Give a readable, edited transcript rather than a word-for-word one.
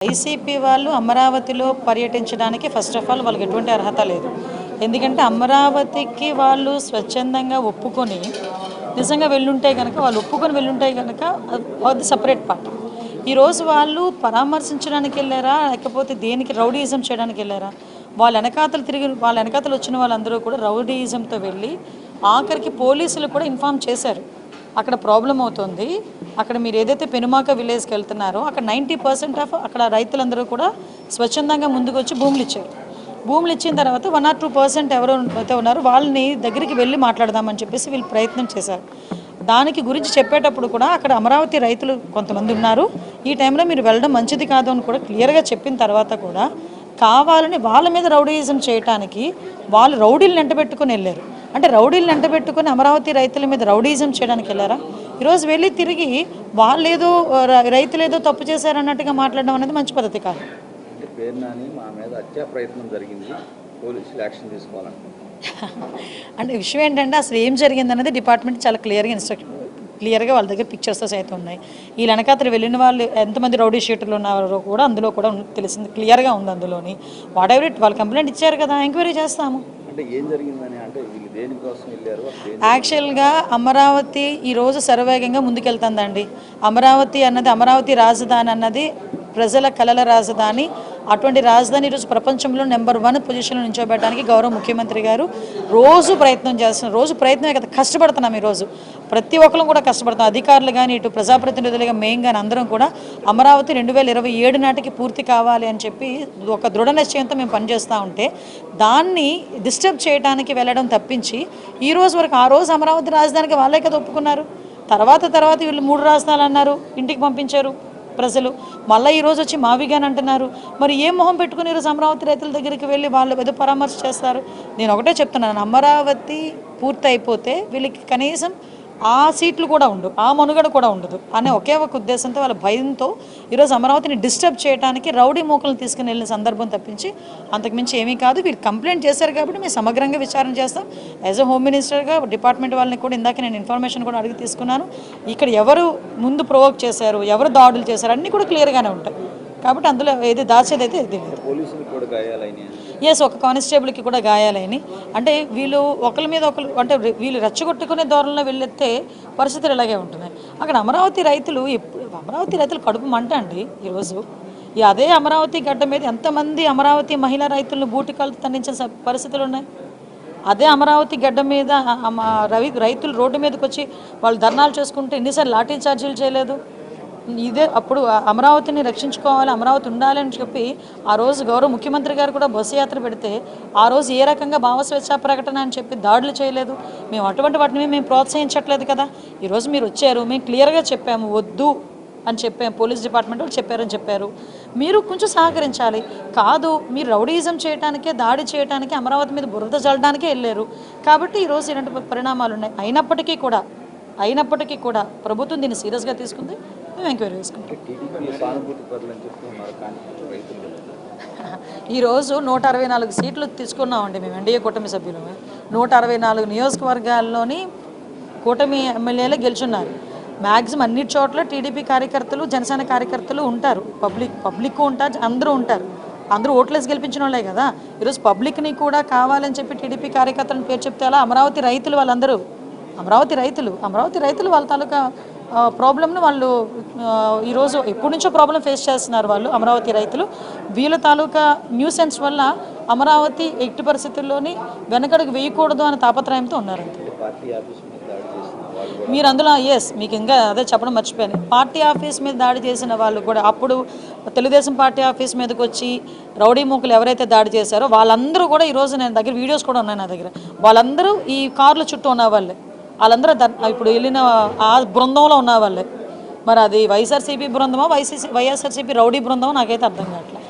YCP వాళ్ళు అమరావతిలో పర్యటించడానికి first of all వాళ్ళకి ఎటువంటి అర్హత లేదు. ఎందుకంటే అమరావతికి వాళ్ళు స్వచ్ఛందంగా ఒప్పుకొని నిజంగా వెళ్ళుంటే కనుక వాళ్ళు ఒప్పుకొని వెళ్ళుంటే కనుక అది సపరేట్ పార్ట్. ఈరోజు వాళ్ళు పరామర్శించడానికి వెళ్ళారా, లేకపోతే దేనికి రౌడీయిజం చేయడానికి వెళ్ళారా? వాళ్ళ వెనకాతలు వచ్చిన వాళ్ళందరూ కూడా రౌడీయిజంతో వెళ్ళి ఆఖరికి పోలీసులు కూడా ఇన్ఫామ్ చేశారు. అక్కడ ప్రాబ్లం అవుతుంది, అక్కడ మీరు ఏదైతే పెనుమాక విలేజ్కి వెళ్తున్నారో అక్కడ 90% ఆఫ్ అక్కడ రైతులందరూ కూడా స్వచ్ఛందంగా ముందుకు వచ్చి భూములు ఇచ్చారు. భూములు ఇచ్చిన తర్వాత 1 or 2% ఎవరు అయితే ఉన్నారో వాళ్ళని దగ్గరికి వెళ్ళి మాట్లాడదామని చెప్పేసి వీళ్ళు ప్రయత్నం చేశారు. దానికి గురించి చెప్పేటప్పుడు కూడా అక్కడ అమరావతి రైతులు కొంతమంది ఉన్నారు, ఈ టైంలో మీరు వెళ్ళడం మంచిది కాదు అని కూడా క్లియర్గా చెప్పిన తర్వాత కూడా కావాలని వాళ్ళ మీద రౌడీయిజం చేయడానికి వాళ్ళు రౌడీలను ఎంటబెట్టుకుని వెళ్ళారు. అంటే రౌడీలను ఎంటబెట్టుకుని అమరావతి రైతుల మీద రౌడీయిజం చేయడానికి వెళ్ళారా? ఈరోజు వెళ్ళి తిరిగి వాళ్ళేదో రైతులేదో తప్పు చేశారన్నట్టుగా మాట్లాడడం అనేది మంచి పద్ధతి కాదు. అంటే విషయం ఏంటంటే అసలు ఏం జరిగిందనేది డిపార్ట్మెంట్ చాలా క్లియర్గా వాళ్ళ దగ్గర పిక్చర్స్తో సైతం ఉన్నాయి. ఈ వెనకాతలు వెళ్ళిన వాళ్ళు ఎంతమంది రౌడీ షీటర్లు ఉన్నారో కూడా అందులో కూడా తెలిసింది, క్లియర్గా ఉంది. అందులోని వాట్ ఎవర్ ఇట్ వాళ్ళు కంప్లైంట్ ఇచ్చారు కదా, ఎంక్వైరీ చేస్తాము. యాక్చువల్గా అమరావతి ఈరోజు శరవేగంగా ముందుకెళ్తుందండి. అమరావతి అన్నది, అమరావతి రాజధాని అన్నది ప్రజల కలల రాజధాని. అటువంటి రాజధాని ఈరోజు ప్రపంచంలో నెంబర్ 1 పొజిషన్లో నిల్చోబెట్టడానికి గౌరవ ముఖ్యమంత్రి గారు రోజు ప్రయత్నం చేస్తున్నారు. రోజు ప్రయత్నమే కదా, కష్టపడుతున్నాం. ఈరోజు ప్రతి ఒక్కరు కూడా కష్టపడుతున్నాం. అధికారులు కానీ, ఇటు ప్రజాప్రతినిధులుగా మేము కానీ అందరం కూడా అమరావతి 2027 నాటికి పూర్తి కావాలి అని చెప్పి ఒక దృఢ నిశ్చయంతో మేము పనిచేస్తూ ఉంటే దాన్ని డిస్టర్బ్ చేయడానికి వెళ్ళడం తప్పించి ఈ రోజు వరకు ఆ రోజు అమరావతి రాజధానికి వాళ్ళే కదా ఒప్పుకున్నారు. తర్వాత వీళ్ళు 3 రాజధానులు అన్నారు, ఇంటికి పంపించారు ప్రజలు. మళ్ళీ ఈరోజు వచ్చి మావిగాని అంటున్నారు. మరి ఏం మొహం పెట్టుకుని ఈరోజు అమరావతి రైతుల దగ్గరికి వెళ్ళి వాళ్ళు ఏదో పరామర్శ చేస్తారు? నేను ఒకటే చెప్తున్నాను, అమరావతి పూర్తి అయిపోతే వీళ్ళకి కనీసం ఆ సీట్లు కూడా ఉండవు, ఆ మనుగడ కూడా ఉండదు అనే ఒకే ఒక ఉద్దేశంతో వాళ్ళ భయంతో ఈరోజు అమరావతిని డిస్టర్బ్ చేయడానికి రౌడీ మూకలను తీసుకుని వెళ్ళిన సందర్భం తప్పించి అంతకుమించి ఏమీ కాదు. వీళ్ళు కంప్లైంట్ చేశారు కాబట్టి మేము సమగ్రంగా విచారణ చేస్తాం. యాజ్ అ హోమ్ మినిస్టర్గా డిపార్ట్మెంట్ వాళ్ళని కూడా ఇందాక నేను ఇన్ఫర్మేషన్ కూడా అడిగి తీసుకున్నాను. ఇక్కడ ఎవరు ముందు ప్రొవోక్ చేశారు, ఎవరు దాడులు చేశారు అన్నీ కూడా క్లియర్గానే ఉంటాయి. కాబట్టి అందులో ఏది దాచేది అయితే ఇది ఒక కానిస్టేబుల్కి కూడా గాయాలని. అంటే వీళ్ళు ఒకరి మీద ఒకరు అంటే వీళ్ళు రెచ్చగొట్టుకునే ధోరణిలో వెళ్ళితే పరిస్థితులు ఇలాగే ఉంటున్నాయి. అక్కడ అమరావతి రైతులు కడుపు మంట అండి. ఈరోజు అదే అమరావతి గడ్డ మీద ఎంతమంది అమరావతి మహిళా రైతులను బూటికాలు తన్నించిన పరిస్థితులు ఉన్నాయి. అదే అమరావతి గడ్డ మీద రైతులు రోడ్డు మీదకి వచ్చి వాళ్ళు ధర్నాలు చేసుకుంటే ఎన్నిసార్లు లాఠీ చార్జీలు చేయలేదు? ఇదే అప్పుడు అమరావతిని రక్షించుకోవాలి, అమరావతి ఉండాలి అని చెప్పి ఆ రోజు గౌరవ ముఖ్యమంత్రి గారు కూడా బస్సు యాత్ర పెడితే ఆ రోజు ఏ రకంగా భావస్వేచ్ఛా ప్రకటన అని చెప్పి దాడులు చేయలేదు. మేము అటువంటి వాటిని మేము ప్రోత్సహించట్లేదు కదా. ఈరోజు మీరు వచ్చారు, మేము క్లియర్గా చెప్పాము వద్దు అని చెప్పాము, పోలీస్ డిపార్ట్మెంట్ వాళ్ళు చెప్పారు. మీరు కొంచెం సహకరించాలి. కాదు, మీరు రౌడీయిజం చేయడానికే, దాడి చేయడానికి, అమరావతి మీద బురద చల్లడానికే వెళ్ళారు. కాబట్టి ఈరోజు ఇలాంటి పరిణామాలు ఉన్నాయి. అయినప్పటికీ కూడా ప్రభుత్వం దీన్ని సీరియస్గా తీసుకుంది. మేము ఎంక్వైరీ చేసుకుంటాం. ఈరోజు 164 సీట్లు తీసుకున్నామండి మేము ఎన్డీఏ కూటమి సభ్యులు. 164 నియోజకవర్గాల్లోని కూటమి ఎమ్మెల్యేలే గెలుచున్నారు. మ్యాక్సిమం అన్ని చోట్ల టీడీపీ కార్యకర్తలు, జనసేన కార్యకర్తలు ఉంటారు. పబ్లిక్ ఉంటారు, అందరూ ఉంటారు. అందరూ ఓట్లేసి గెలిపించిన వాళ్ళే కదా. ఈరోజు పబ్లిక్ని కూడా కావాలని చెప్పి టీడీపీ కార్యకర్తలను పేరు చెప్తే అలా అమరావతి రైతులు వాళ్ళందరూ అమరావతి రైతులు వాళ్ళ తాలూకా ప్రాబ్లమ్ను వాళ్ళు ఈరోజు ఎప్పటి నుంచో ప్రాబ్లం ఫేస్ చేస్తున్నారు. వాళ్ళు అమరావతి రైతులు వీళ్ళ తాలూకా న్యూసెన్స్ వల్ల అమరావతి ఎట్టి పరిస్థితుల్లోని వెనకడుగు వేయకూడదు అనే తాపత్రయంతో ఉన్నారు. మీరు అందులో మీకు ఇంకా అదే చెప్పడం మర్చిపోయాను. పార్టీ ఆఫీస్ మీద దాడి చేసిన వాళ్ళు కూడా అప్పుడు తెలుగుదేశం పార్టీ ఆఫీస్ మీదకి వచ్చి రౌడీ మూకలు ఎవరైతే దాడి చేశారో వాళ్ళందరూ కూడా ఈరోజు నేను దగ్గర వీడియోస్ కూడా ఉన్నాయి నా దగ్గర. వాళ్ళందరూ ఈ కార్ల చుట్టూ ఉన్న వాళ్ళే, వాళ్ళందరూ ఇప్పుడు వెళ్ళిన ఆ బృందంలో ఉన్న వాళ్ళే. మరి అది వైఎస్ఆర్సీపీ బృందమో వైఎస్ఆర్సీపీ రౌడీ బృందమో నాకైతే అర్థం కావట్లేదు.